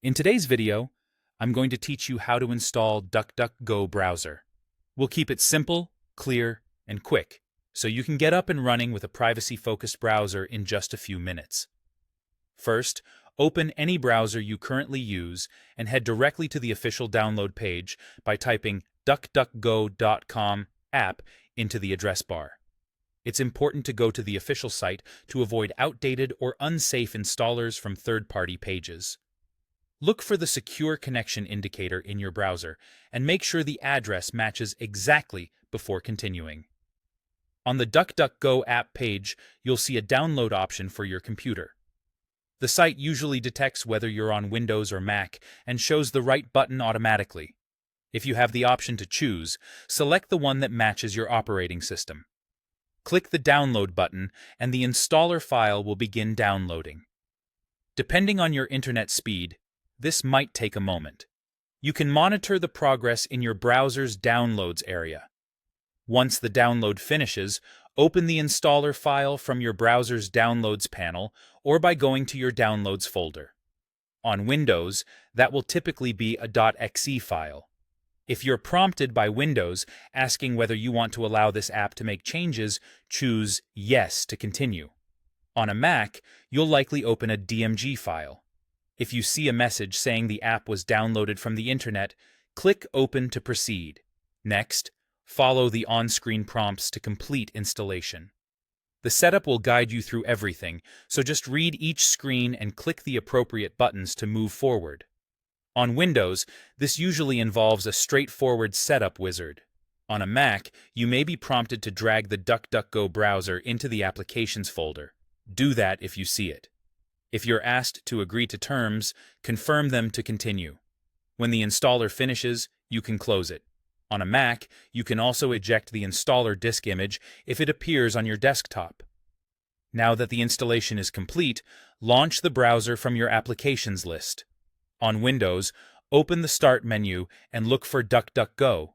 In today's video, I'm going to teach you how to install DuckDuckGo Browser. We'll keep it simple, clear, and quick, so you can get up and running with a privacy-focused browser in just a few minutes. First, open any browser you currently use and head directly to the official download page by typing DuckDuckGo.com app into the address bar. It's important to go to the official site to avoid outdated or unsafe installers from third-party pages. Look for the Secure Connection indicator in your browser and make sure the address matches exactly before continuing. On the DuckDuckGo app page, you'll see a download option for your computer. The site usually detects whether you're on Windows or Mac and shows the right button automatically. If you have the option to choose, select the one that matches your operating system. Click the Download button and the installer file will begin downloading. Depending on your internet speed, this might take a moment. You can monitor the progress in your browser's Downloads area. Once the download finishes, open the installer file from your browser's Downloads panel or by going to your Downloads folder. On Windows, that will typically be a .exe file. If you're prompted by Windows asking whether you want to allow this app to make changes, choose Yes to continue. On a Mac, you'll likely open a DMG file. If you see a message saying the app was downloaded from the internet, click Open to proceed. Next, follow the on-screen prompts to complete installation. The setup will guide you through everything, so just read each screen and click the appropriate buttons to move forward. On Windows, this usually involves a straightforward setup wizard. On a Mac, you may be prompted to drag the DuckDuckGo browser into the Applications folder. Do that if you see it. If you're asked to agree to terms, confirm them to continue. When the installer finishes, you can close it. On a Mac, you can also eject the installer disk image if it appears on your desktop. Now that the installation is complete, launch the browser from your Applications list. On Windows, open the Start menu and look for DuckDuckGo.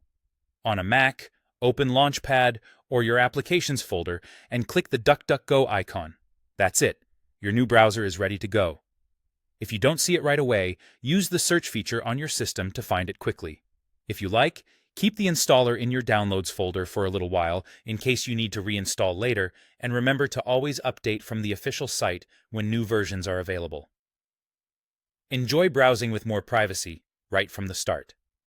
On a Mac, open Launchpad or your Applications folder and click the DuckDuckGo icon. That's it. Your new browser is ready to go. If you don't see it right away, use the search feature on your system to find it quickly. If you like, keep the installer in your Downloads folder for a little while in case you need to reinstall later, and remember to always update from the official site when new versions are available. Enjoy browsing with more privacy right from the start.